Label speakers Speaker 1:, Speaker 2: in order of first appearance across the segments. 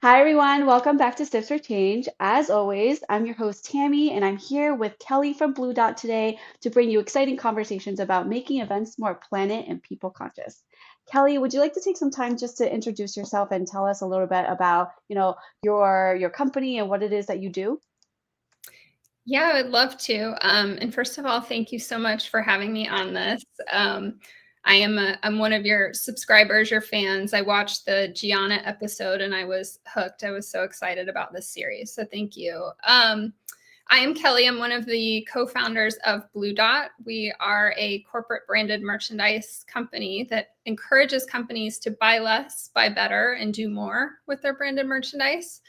Speaker 1: Hi, everyone. Welcome back to Steps for Change. As always, I'm your host, Tammy, and I'm here with Kelly from Blue Dot today to bring you exciting conversations about making events more planet and people conscious. Kelly, would you like to take some time just to introduce yourself and tell us a little bit about, your company and what it is that you do?
Speaker 2: Yeah, I would love to. And first of all, thank you so much for having me on this. I'm one of your subscribers, your fans. I watched the Gianna episode and I was hooked. I was so excited about this series. So thank you. I am Kelly. I'm one of the co-founders of Blue Dot. We are a corporate branded merchandise company that encourages companies to buy less, buy better, and do more with their branded merchandise.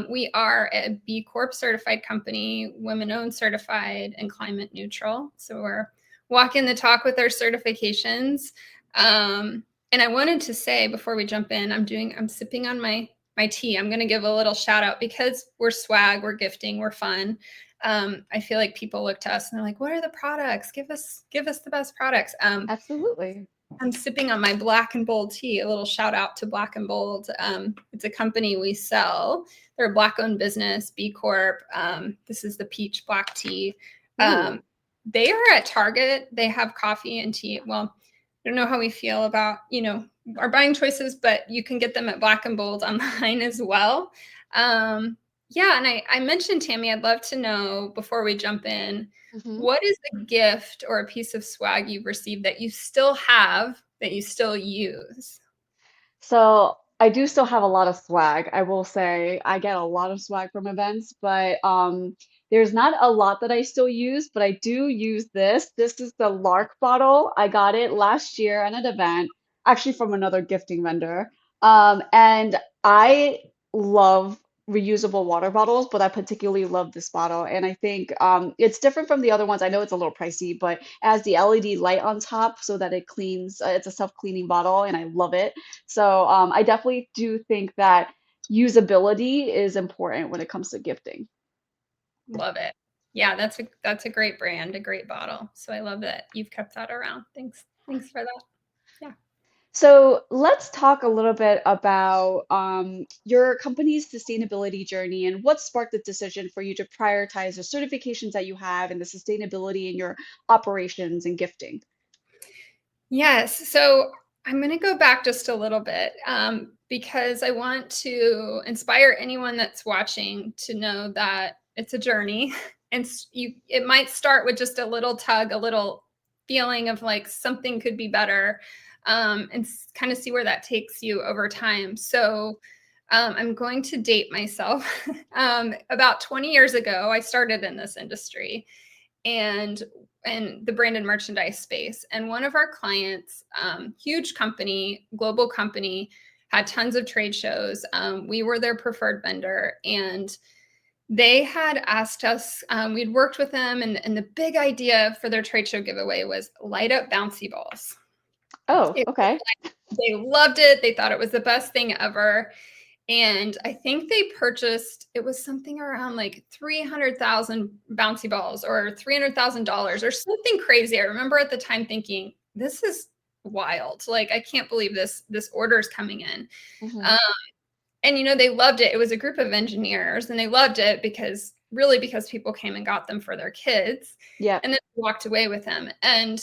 Speaker 2: We are a B Corp certified company, women owned certified, and climate neutral. So we're walking the talk with our certifications. And I wanted to say before we jump in, I'm sipping on my tea. I'm going to give a little shout out because we're swag, we're gifting, we're fun. I feel like people look to us and they're like, "What are the products? Give us the best products."
Speaker 1: Absolutely.
Speaker 2: I'm sipping on my Black and Bold tea. A little shout out to Black and Bold. It's a company we sell. They're a Black-owned business, B Corp. This is the peach black tea.
Speaker 1: Ooh.
Speaker 2: Um, they are at Target. They have coffee and tea. Well, I don't know how we feel about our buying choices, but you can get them at Black and Bold online as well. Yeah, and I mentioned Tammy. I'd love to know before we jump in what is a gift or a piece of swag you've received that you still have that you still use?
Speaker 1: So I do still have a lot of swag. I will say I get a lot of swag from events, but there's not a lot that I still use, but I do use this. This is the Lark bottle. I got it last year at an event, actually from another gifting vendor. And I love reusable water bottles, but I particularly love this bottle. And I think it's different from the other ones. I know it's a little pricey, but it has the LED light on top so that it cleans. It's a self-cleaning bottle, and I love it. So I definitely do think that usability is important when it comes to gifting.
Speaker 2: Love it. Yeah, that's a great brand, a great bottle. So I love that you've kept that around. Thanks for that. Yeah.
Speaker 1: So let's talk a little bit about your company's sustainability journey and what sparked the decision for you to prioritize the certifications that you have and the sustainability in your operations and gifting.
Speaker 2: Yes. So I'm going to go back just a little bit because I want to inspire anyone that's watching to know that it's a journey, and it might start with just a little tug, a little feeling of like something could be better, and kind of see where that takes you over time. So I'm going to date myself. About 20 years ago, I started in this industry and the branded merchandise space. And one of our clients, huge company, global company, had tons of trade shows. We were their preferred vendor, and they had asked us. We'd worked with them, and the big idea for their trade show giveaway was light up bouncy balls.
Speaker 1: Oh,
Speaker 2: It was
Speaker 1: okay.
Speaker 2: like, they loved it. They thought it was the best thing ever. And I think they purchased, it was something around like 300,000 bouncy balls or $300,000 or something crazy. I remember at the time thinking, this is wild. Like, I can't believe this order is coming in.
Speaker 1: Hmm.
Speaker 2: Um, and they loved it. It was a group of engineers and they loved it because people came and got them for their kids
Speaker 1: Yeah.
Speaker 2: and then walked away with them. And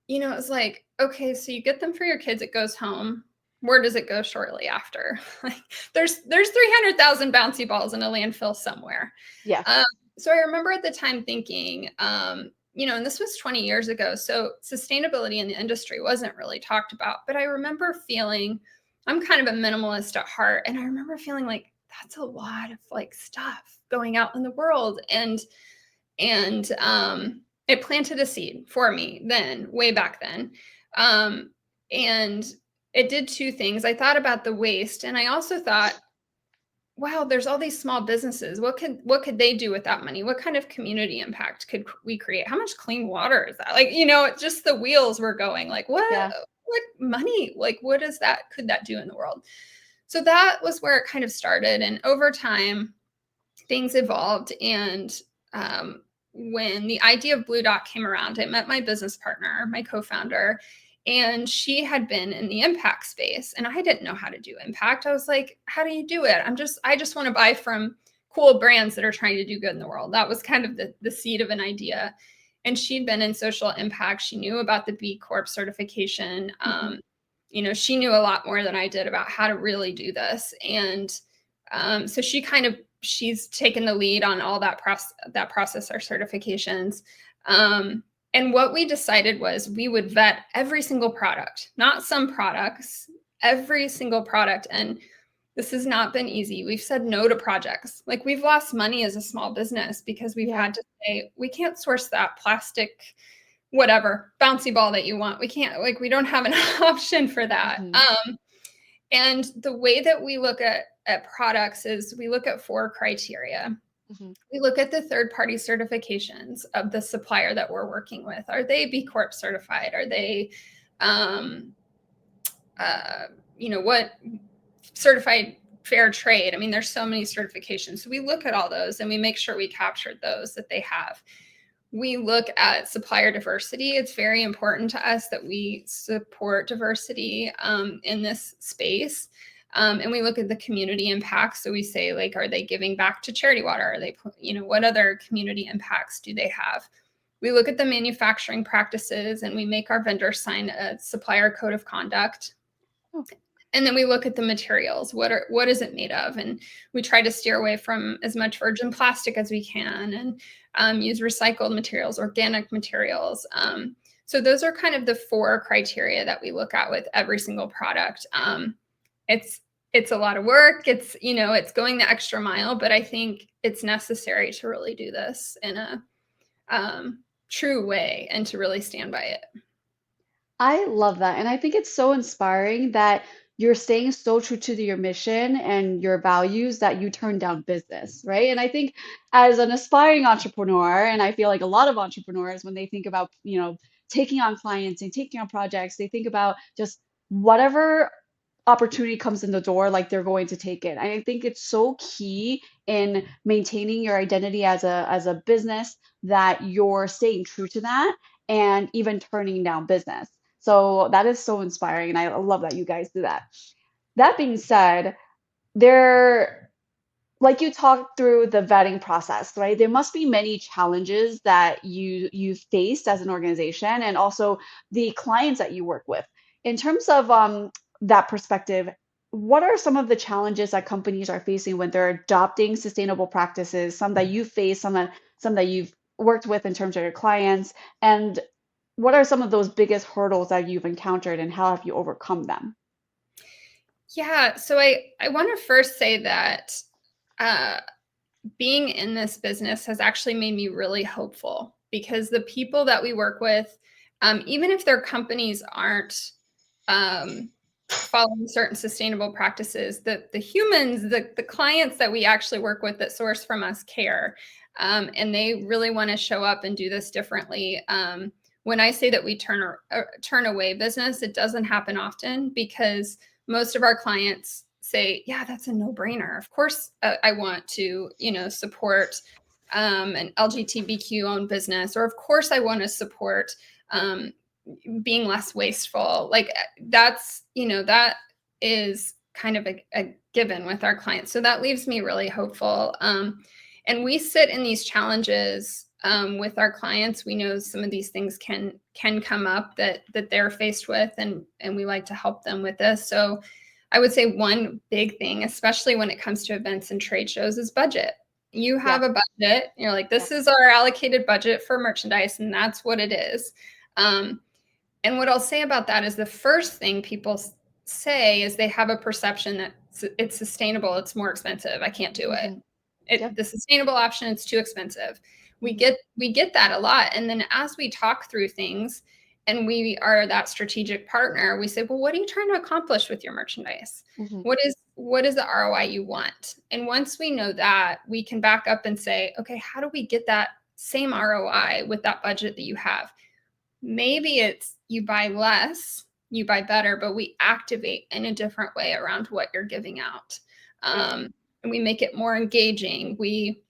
Speaker 2: it was like, okay, so you get them for your kids, it goes home. Where does it go shortly after? Like, there's 300,000 bouncy balls in a landfill somewhere.
Speaker 1: Yeah.
Speaker 2: Um, so I remember at the time thinking, and this was 20 years ago, so sustainability in the industry wasn't really talked about. But I remember feeling, I'm kind of a minimalist at heart, and I remember feeling like that's a lot of like stuff going out in the world, and it planted a seed for me then, way back then. Um, and it did two things. I thought about the waste, and I also thought, wow, there's all these small businesses. What could they do with that money? What kind of community impact could we create? How much clean water is that? Like, just the wheels were going. Like,
Speaker 1: Yeah.
Speaker 2: what money? Like, what is that? Could that do in the world? So that was where it kind of started, and over time, things evolved. And when the idea of Blue Dot came around, I met my business partner, my co-founder, And she had been in the impact space, and I didn't know how to do impact. I was like, how do you do it? I just want to buy from cool brands that are trying to do good in the world. That was kind of the seed of an idea. And she'd been in social impact. She knew about the B Corp certification.
Speaker 1: Mhm.
Speaker 2: She knew a lot more than I did about how to really do this. And so she's taken the lead on all that process, our certifications. And what we decided was we would vet every single product, not some products, every single product. And this has not been easy. We've said no to projects. Like, we've lost money as a small business because we've
Speaker 1: Yeah.
Speaker 2: had to say, we can't source that plastic, whatever, bouncy ball that you want. We can't, like, we don't have an option for that.
Speaker 1: Mhm.
Speaker 2: And the way that we look at products is we look at 4 criteria.
Speaker 1: Mhm.
Speaker 2: We look at the third party certifications of the supplier that we're working with. Are they B Corp certified? Are they, um, uh, what certified fair trade? I mean, there's so many certifications. So we look at all those and we make sure we captured those that they have. We look at supplier diversity. It's very important to us that we support diversity in this space. And we look at the community impacts. So we say, like, are they giving back to Charity Water? Are they, what other community impacts do they have? We look at the manufacturing practices, and we make our vendors sign a supplier code of conduct.
Speaker 1: Oh.
Speaker 2: And then we look at the materials. What is it made of? And we try to steer away from as much virgin plastic as we can, and use recycled materials, organic materials. So those are kind of the 4 criteria that we look at with every single product. It's it's a lot of work. It's going the extra mile, but I think it's necessary to really do this in a true way and to really stand by it.
Speaker 1: I love that. And I think it's so inspiring that you're staying so true to your mission and your values that you turn down business, right? And I think as an aspiring entrepreneur, and I feel like a lot of entrepreneurs, when they think about, taking on clients and taking on projects, they think about just whatever opportunity comes in the door, like they're going to take it. And I think it's so key in maintaining your identity as a business that you're staying true to that and even turning down business. So that is so inspiring, and I love that you guys do that. That being said, there, like you talked through the vetting process, right? There must be many challenges that you faced as an organization, and also the clients that you work with. In terms of that perspective, what are some of the challenges that companies are facing when they're adopting sustainable practices? Some that you face, some that you've worked with in terms of your clients, and what are some of those biggest hurdles that you've encountered and how have you overcome them?
Speaker 2: Yeah, so I want to first say that uh, being in this business has actually made me really hopeful, because the people that we work with, even if their companies aren't um, following certain sustainable practices, the humans, the clients that we actually work with that source from us care, and they really want to show up and do this differently. When I say that we turn away business, it doesn't happen often, because most of our clients say, yeah, that's a no-brainer. Of course, I want to, support an LGBTQ owned business, or of course I want to support um, being less wasteful. Like, that is kind of a given with our clients. So that leaves me really hopeful. And we sit in these challenges with our clients. We know some of these things can come up that they're faced with, and we like to help them with this. So I would say one big thing, especially when it comes to events and trade shows, is budget. You
Speaker 1: Yeah,
Speaker 2: have a budget. You're like,
Speaker 1: yeah.
Speaker 2: this is our allocated budget for merchandise, and that's what it is. Um, and what I'll say about that is, the first thing people say is they have a perception that it's sustainable, it's more expensive, I can't do it.
Speaker 1: Hmm. Yep.
Speaker 2: The sustainable option, it's too expensive. We
Speaker 1: Hmm.
Speaker 2: get we get that a lot, and then as we talk through things and we are that strategic partner, we say, well, what are you trying to accomplish with your merchandise?
Speaker 1: Hmm.
Speaker 2: What is the ROI you want? And once we know that, we can back up and say, okay, how do we get that same ROI with that budget that you have? Maybe it's you buy less, you buy better, but we activate in a different way around what you're giving out.
Speaker 1: Yep.
Speaker 2: And we make it more engaging. We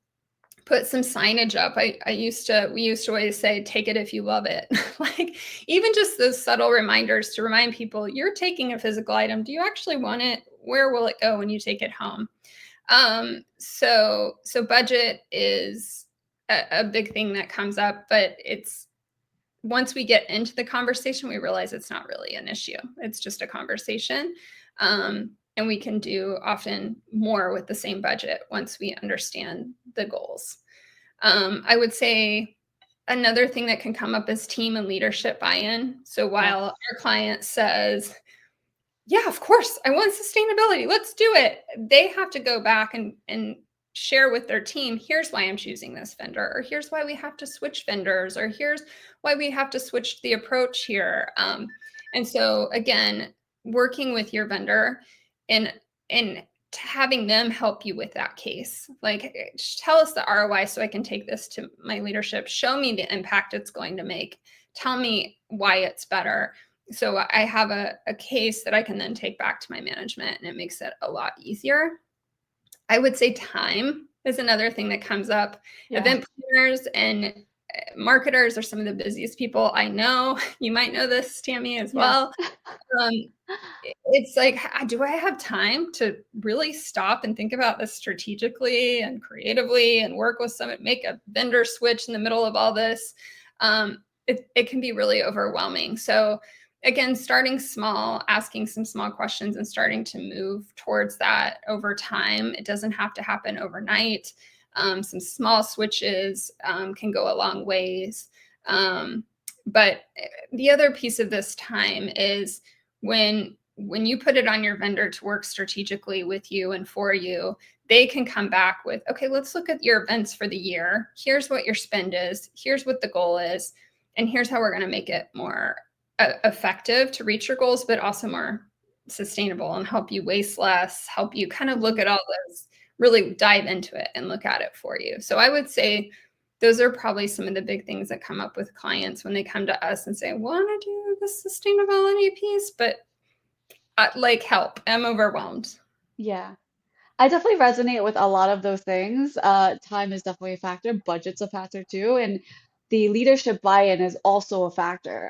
Speaker 2: put some signage up. We used to always say, take it if you love it. Like even just those subtle reminders to remind people you're taking a physical item. Do you actually want it? Where will it go when you take it home? So budget is a big thing that comes up, but it's once we get into the conversation, we realize it's not really an issue. It's just a conversation. And we can do often more with the same budget once we understand the goals. I would say another thing that can come up is team and leadership buy-in. So while our client says, yeah, of course, I want sustainability, let's do it, they have to go back and share with their team, here's why I'm choosing this vendor, or here's why we have to switch vendors, or here's why we have to switch the approach here. And so again, working with your vendor and having them help you with that case. Like, tell us the ROI so I can take this to my leadership. Show me the impact it's going to make. Tell me why it's better. So I have a case that I can then take back to my management, and it makes it a lot easier. I would say time is another thing that comes up. Yeah. Event planners and marketers are some of the busiest people I know. You might know this, Tammy, as well. It's like, do I have time to really stop and think about this strategically and creatively and work with someone, make a vendor switch in the middle of all this? It can be really overwhelming. So again, starting small, asking some small questions and starting to move towards that over time. It doesn't have to happen overnight. Some small switches can go a long ways. But the other piece of this time is when you put it on your vendor to work strategically with you and for you, they can come back with, okay, let's look at your events for the year. Here's what your spend is. Here's what the goal is. And here's how we're going to make it more effective to reach your goals, but also more sustainable and help you waste less, help you kind of look at all those, really dive into it and look at it for you. So I would say those are probably some of the big things that come up with clients when they come to us and say, I want to do the sustainability piece, but like help, I'm overwhelmed.
Speaker 1: Yeah. I definitely resonate with a lot of those things. Time is definitely a factor, budget's a factor too, and the leadership buy-in is also a factor.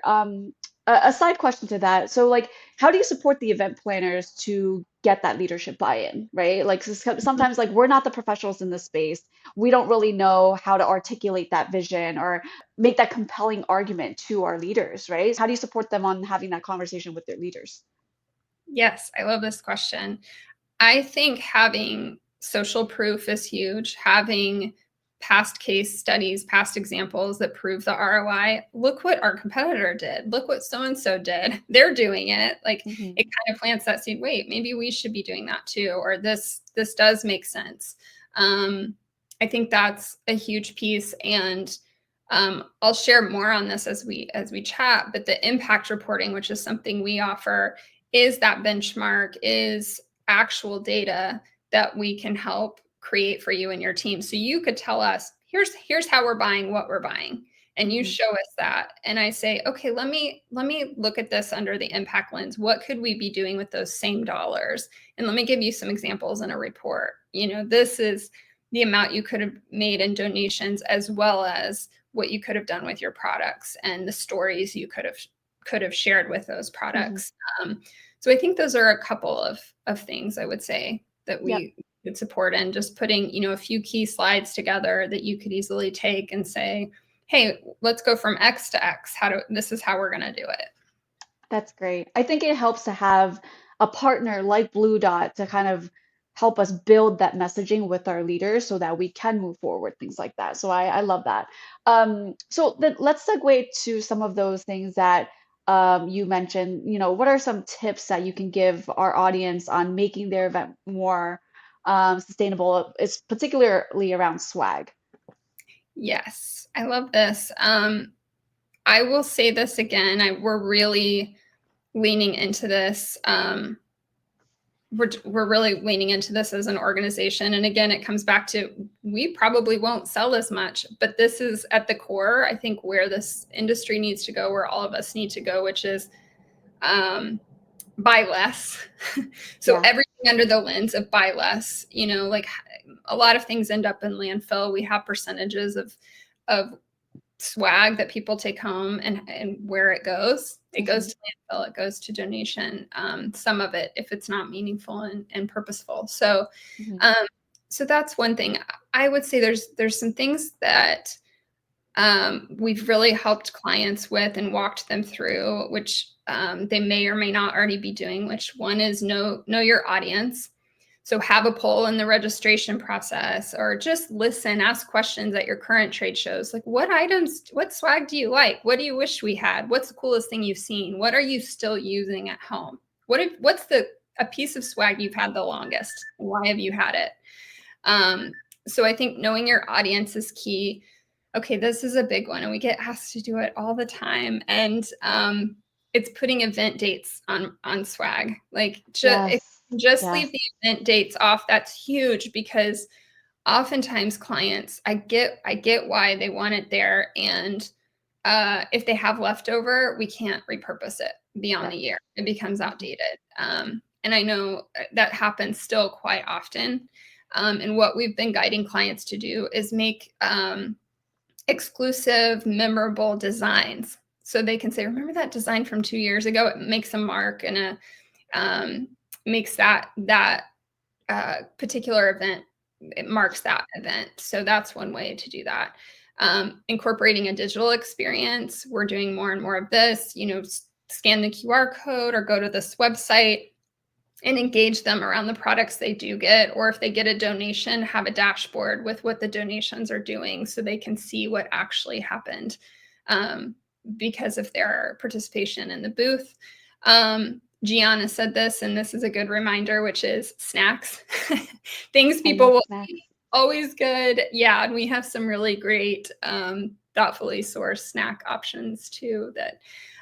Speaker 1: A side question to that, so like, how do you support the event planners to get that leadership buy-in, right? Like sometimes like we're not the professionals in this space. We don't really know how to articulate that vision or make that compelling argument to our leaders, right? How do you support them on having that conversation with their leaders?
Speaker 2: Yes, I love this question. I think having social proof is huge. Having past case studies, past examples that prove the ROI. Look what our competitor did. Look what so-and-so did. They're doing it. Like it kind of plants that seed. Wait, maybe we should be doing that too. Or this does make sense. I think that's a huge piece. And I'll share more on this as we chat, but the impact reporting, which is something we offer, is that benchmark, is actual data that we can help create for you and your team. So you could tell us, here's how we're buying what we're buying. And you show us that. And I say, okay, let me look at this under the impact lens. What could we be doing with those same dollars? And let me give you some examples in a report. You know, this is the amount you could have made in donations, as well as what you could have done with your products and the stories you could have shared with those products. So I think those are a couple of things I would say that we could support, and just putting, you know, a few key slides together that you could easily take and say, hey, let's go from X to X. This is how we're going to do it.
Speaker 1: That's great. I think it helps to have a partner like Blue Dot to kind of help us build that messaging with our leaders so that we can move forward, things like that. So I love that. So then let's segue to some of those things that you mentioned. You know, what are some tips that you can give our audience on making their event more sustainable? It's particularly around swag.
Speaker 2: Yes, I love this. I will say this again. We're really leaning into this. We're really leaning into this as an organization. And again, it comes back to, we probably won't sell as much, but this is at the core, I think, where this industry needs to go, where all of us need to go, which is buy less. So everything under the lens of buy less. Like a lot of things end up in landfill. We have percentages of swag that people take home, and where it goes. It goes to landfill, it goes to donation. Some of it, if it's not meaningful and purposeful. So,
Speaker 1: Mhm.
Speaker 2: um, so that's one thing. I would say there's some things that we've really helped clients with and walked them through, which they may or may not already be doing. Which one is know your audience. So have a poll in the registration process, or just listen, ask questions at your current trade shows. Like, what swag do you like? What do you wish we had? What's the coolest thing you've seen? What are you still using at home? What's a piece of swag you've had the longest? Why have you had it? Um, so I think knowing your audience is key. Okay, this is a big one, and we get asked to do it all the time. And it's putting event dates on swag. Like, if
Speaker 1: Yes.
Speaker 2: you just leave
Speaker 1: Yes.
Speaker 2: the event dates off, that's huge, because oftentimes clients, I get why they want it there, and if they have leftover, we can't repurpose it beyond
Speaker 1: Right.
Speaker 2: the year. It becomes
Speaker 1: Mhm.
Speaker 2: outdated. And I know that happens still quite often. And what we've been guiding clients to do is make exclusive, memorable designs. So they can say, remember that design from 2 years ago? It makes a mark, and um, makes that particular event, it marks that event. So that's one way to do that. Incorporating a digital experience. We're doing more and more of this, scan the QR code or go to this website and engage them around the products they do get. Or if they get a donation, have a dashboard with what the donations are doing so they can see what actually happened um, because of their participation in the booth. Gianna said this, and this is a good reminder, which is snacks. Things
Speaker 1: I
Speaker 2: people
Speaker 1: love
Speaker 2: will
Speaker 1: snacks.
Speaker 2: eat. Always good. Yeah, and we have some really great, thoughtfully sourced snack options too.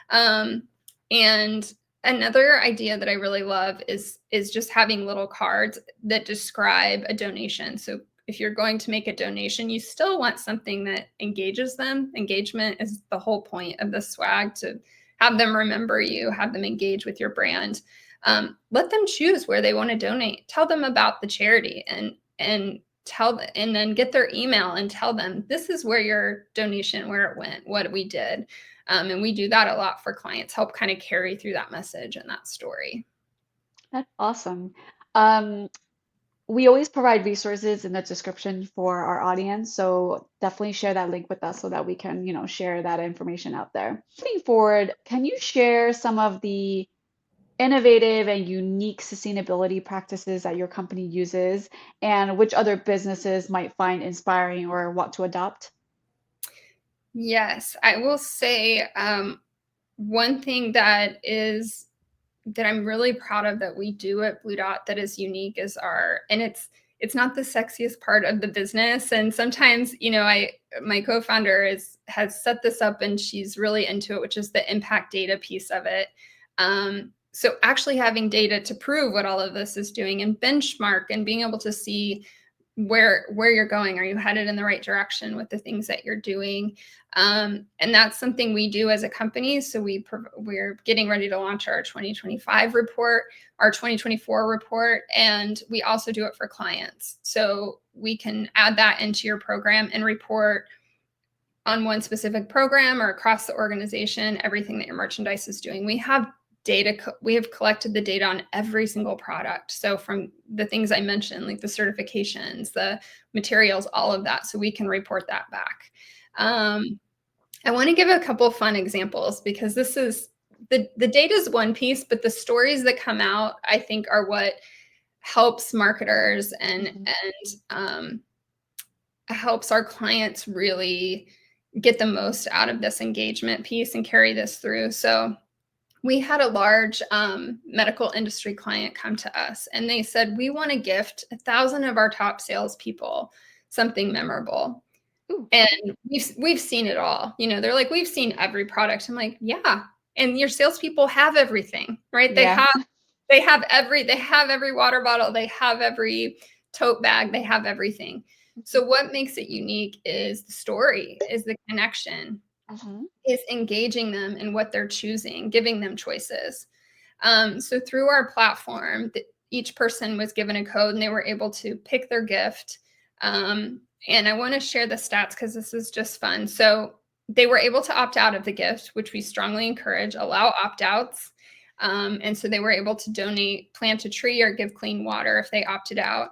Speaker 2: Um, and another idea that I really love is just having little cards that describe a donation. So if you're going to make a donation, you still want something that engages them. Engagement is the whole point of the swag, to have them remember you, have them engage with your brand. Let them choose where they want to donate. Tell them about the charity, and then get their email and tell them this is where your donation, where it went, what we did. And we do that a lot for clients, help kind of carry through that message and that story.
Speaker 1: That's awesome. Um, we always provide resources in the description for our audience, so definitely share that link with us so that we can, share that information out there. Moving forward, can you share some of the innovative and unique sustainability practices that your company uses and which other businesses might find inspiring or want to adopt?
Speaker 2: Yes, I will say one thing that I'm really proud of that we do at Blue Dot that is unique is and it's not the sexiest part of the business. And sometimes, my co-founder has set this up and she's really into it, which is the impact data piece of it. So actually having data to prove what all of this is doing and benchmark and being able to see where you're going. Are you headed in the right direction with the things that you're doing? And that's something we do as a company. So we're getting ready to launch our 2025 report, our 2024 report, and we also do it for clients. So we can add that into your program and report on one specific program or across the organization, everything that your merchandise is doing. We have collected the data on every single product. So from the things I mentioned, like the certifications, the materials, all of that, so we can report that back. I want to give a couple fun examples, because this is the data is one piece, but the stories that come out, I think, are what helps marketers
Speaker 1: Mhm.
Speaker 2: and helps our clients really get the most out of this engagement piece and carry this through. So we had a large medical industry client come to us, and they said, we want to gift 1,000 of our top salespeople something memorable.
Speaker 1: Ooh,
Speaker 2: And we've seen it all. They're like, we've seen every product. I'm like, yeah. And your salespeople have everything, right? They
Speaker 1: yeah.
Speaker 2: have they have every water bottle, they have every tote bag, they have everything. So what makes it unique is the story, is the connection,
Speaker 1: Mhm.
Speaker 2: is engaging them in what they're choosing, giving them choices. So through our platform, each person was given a code and they were able to pick their gift. And I want to share the stats because this is just fun. So they were able to opt out of the gift, which we strongly encourage, allow opt-outs. And so they were able to donate, plant a tree, or give clean water if they opted out.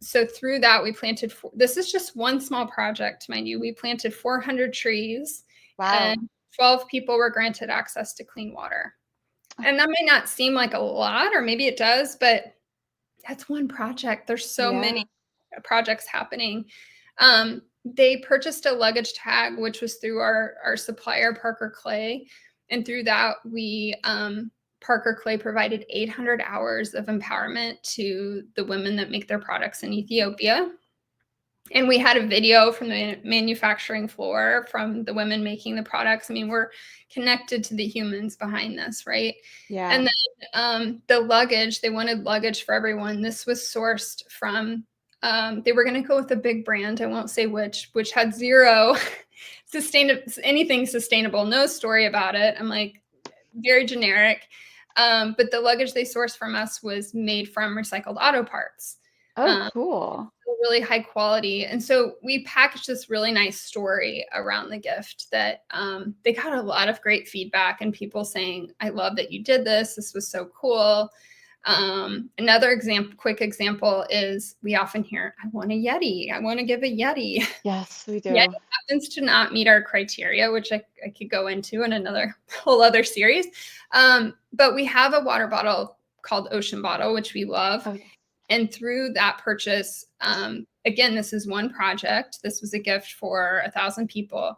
Speaker 2: So through that, we planted, this is just one small project, mind you, we planted 400 trees.
Speaker 1: Wow.
Speaker 2: And 12 people were granted access to clean water. And that may not seem like a lot, or maybe it does, but that's one project. There's so many projects happening. They purchased a luggage tag, which was through our supplier, Parker Clay. And through that, Parker Clay provided 800 hours of empowerment to the women that make their products in Ethiopia. And we had a video from the manufacturing floor from the women making the products. I mean, we're connected to the humans behind this, right?
Speaker 1: Yeah.
Speaker 2: And then the luggage, they wanted luggage for everyone. This was sourced from, they were going to go with a big brand, I won't say which had zero anything sustainable, no story about it. I'm like, very generic. But the luggage they sourced from us was made from recycled auto parts.
Speaker 1: Oh, cool.
Speaker 2: Really high quality. And so we packaged this really nice story around the gift that they got a lot of great feedback and people saying, I love that you did this. This was so cool. Another quick example is we often hear, I want a Yeti. I want to give a Yeti.
Speaker 1: Yes, we do.
Speaker 2: Yeti happens to not meet our criteria, which I could go into in another whole other series. But we have a water bottle called Ocean Bottle, which we love.
Speaker 1: Oh, yeah.
Speaker 2: And through that purchase, again, this is one project. This was a gift for 1,000 people.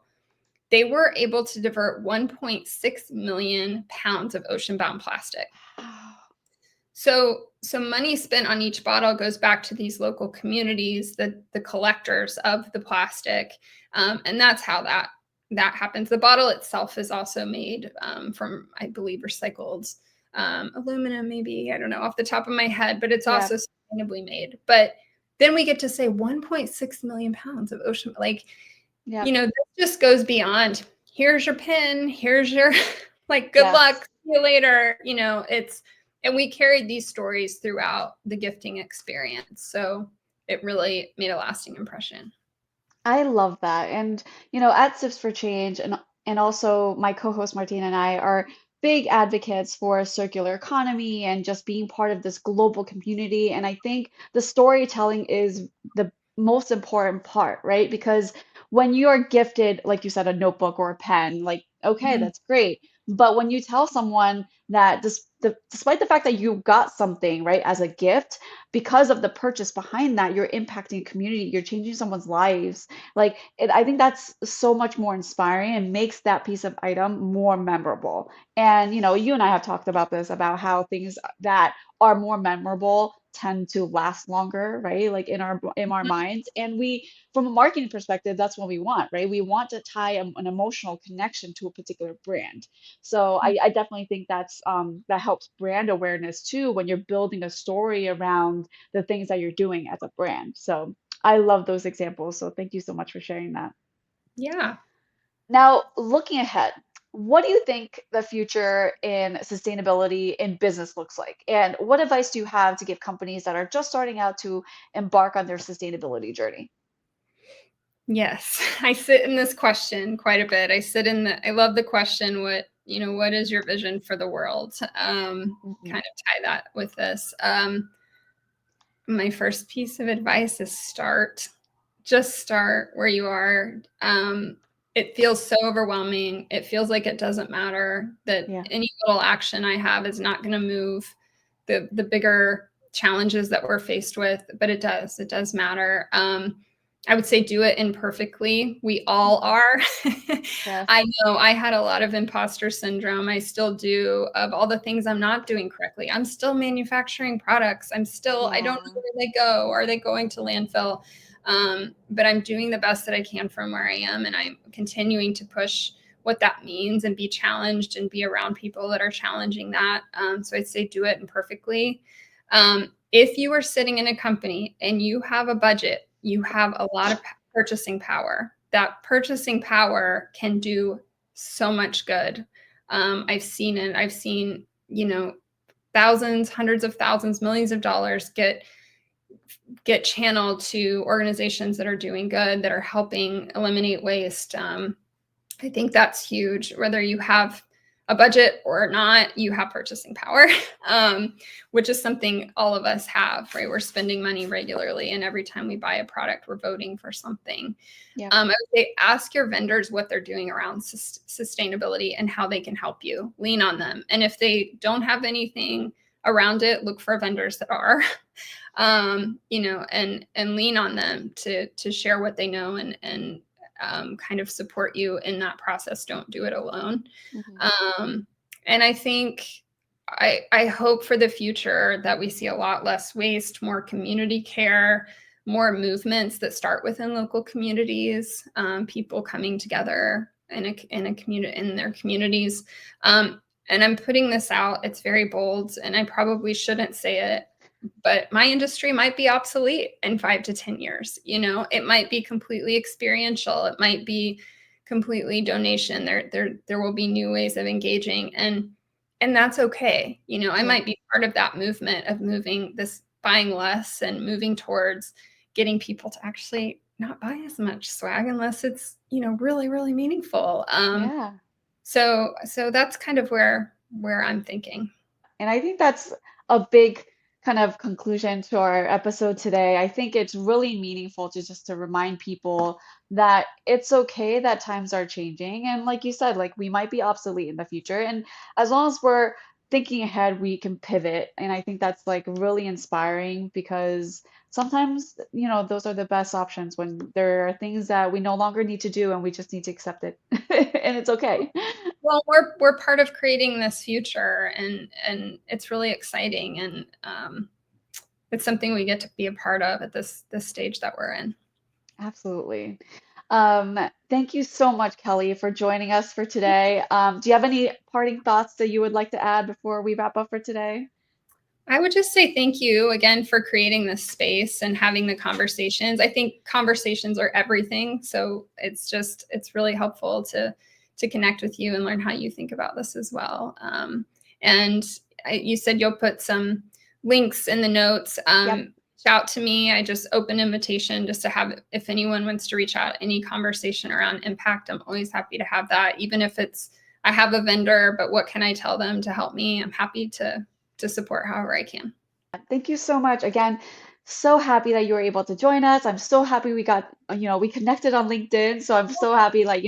Speaker 2: They were able to divert 1.6 million pounds of ocean-bound plastic. So money spent on each bottle goes back to these local communities, the collectors of the plastic. And that's how that happens. The bottle itself is also made from, I believe, recycled aluminum, maybe, I don't know off the top of my head, but it's also sustainably made. But then we get to say 1.6 million pounds of ocean, like, you know, this just goes beyond, here's your pin, here's your, like, good luck, see you later. You know, and we carried these stories throughout the gifting experience. So it really made a lasting impression.
Speaker 1: I love that. And, at Sips for Change and also my co-host Martina and I are big advocates for a circular economy and just being part of this global community. And I think the storytelling is the most important part, right? Because when you are gifted, like you said, a notebook or a pen, like, okay, that's great. But when you tell someone that despite the fact that you got something, right, as a gift, because of the purchase behind that, you're impacting a community, you're changing someone's lives. Like, I think that's so much more inspiring and makes that piece of item more memorable. And, you and I have talked about this, about how things that are more memorable tend to last longer, right? Like in our minds. And from a marketing perspective, that's what we want, right? We want to tie an emotional connection to a particular brand. So I definitely think that helps brand awareness too when you're building a story around the things that you're doing as a brand. So I love those examples. So thank you so much for sharing that.
Speaker 2: Yeah.
Speaker 1: Now, looking ahead, what do you think the future in sustainability in business looks like? And what advice do you have to give companies that are just starting out to embark on their sustainability journey?
Speaker 2: Yes, I sit in this question quite a bit. I love the question, what is your vision for the world? Kind of tie that with this. My first piece of advice is just start where you are. It feels so overwhelming. It feels like it doesn't matter, that any little action I have is not going to move the bigger challenges that we're faced with, but it does matter. I would say do it imperfectly. We all are. I know I had a lot of imposter syndrome. I still do, of all the things I'm not doing correctly. I'm still manufacturing products. I don't know where they go. Are they going to landfill? But I'm doing the best that I can from where I am. And I'm continuing to push what that means and be challenged and be around people that are challenging that. So I'd say do it imperfectly. If you are sitting in a company and you have a budget, you have a lot of purchasing power. That purchasing power can do so much good. I've seen it. I've seen, thousands, hundreds of thousands, millions of dollars get channeled to organizations that are doing good, that are helping eliminate waste. I think that's huge. Whether you have a budget or not, you have purchasing power, which is something all of us have, right? We're spending money regularly, and every time we buy a product, we're voting for something.
Speaker 1: Yeah.
Speaker 2: I would say ask your vendors what they're doing around sustainability and how they can help you. Lean on them. And if they don't have anything around it, look for vendors that are. And lean on them to share what they know and kind of support you in that process. Don't do it alone.
Speaker 1: Mhm.
Speaker 2: Um, and I think I hope for the future that we see a lot less waste, more community care, more movements that start within local communities, people coming together in a community in their communities. And I'm putting this out. It's very bold, and I probably shouldn't say it, but my industry might be obsolete in 5 to 10 years. It might be completely experiential. It might be completely donation. There will be new ways of engaging, and that's okay. I
Speaker 1: Yeah.
Speaker 2: might be part of that movement of moving this buying less and moving towards getting people to actually not buy as much swag unless it's really really meaningful.
Speaker 1: Yeah.
Speaker 2: So that's kind of where I'm thinking.
Speaker 1: And I think that's a big kind of conclusion to our episode today. I think it's really meaningful to just to remind people that it's okay that times are changing. And like you said, like we might be obsolete in the future. And as long as we're thinking ahead, we can pivot. And I think that's like really inspiring because sometimes, those are the best options when there are things that we no longer need to do and we just need to accept it. And it's okay.
Speaker 2: Well, we're part of creating this future, and it's really exciting, and it's something we get to be a part of at this stage that we're in.
Speaker 1: Absolutely. Thank you so much, Kelly, for joining us for today. Do you have any parting thoughts that you would like to add before we wrap up for today?
Speaker 2: I would just say thank you again for creating this space and having the conversations. I think conversations are everything, so it's really helpful to connect with you and learn how you think about this as well. And you said you'll put some links in the notes.
Speaker 1: Yep.
Speaker 2: Reach out to me. I just open invitation just to have, if anyone wants to reach out, any conversation around impact. I'm always happy to have that, even if it's I have a vendor, but what can I tell them to help me? I'm happy to support however I can.
Speaker 1: Thank you so much. Again, so happy that you were able to join us. I'm so happy we got, we connected on LinkedIn. So I'm so happy, like,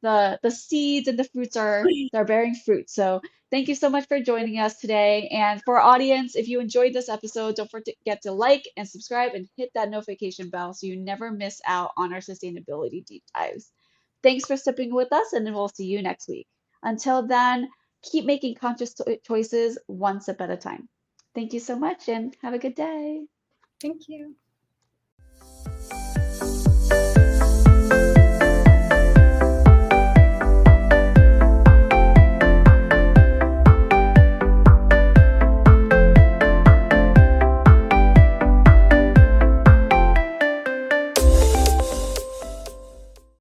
Speaker 1: the seeds and the fruits they're bearing fruit. So thank you so much for joining us today. And for our audience, if you enjoyed this episode, don't forget to like and subscribe and hit that notification bell so you never miss out on our sustainability deep dives. Thanks for stepping with us, and then we'll see you next week. Until then, keep making conscious choices one step at a time. Thank you so much and have a good day.
Speaker 2: Thank you.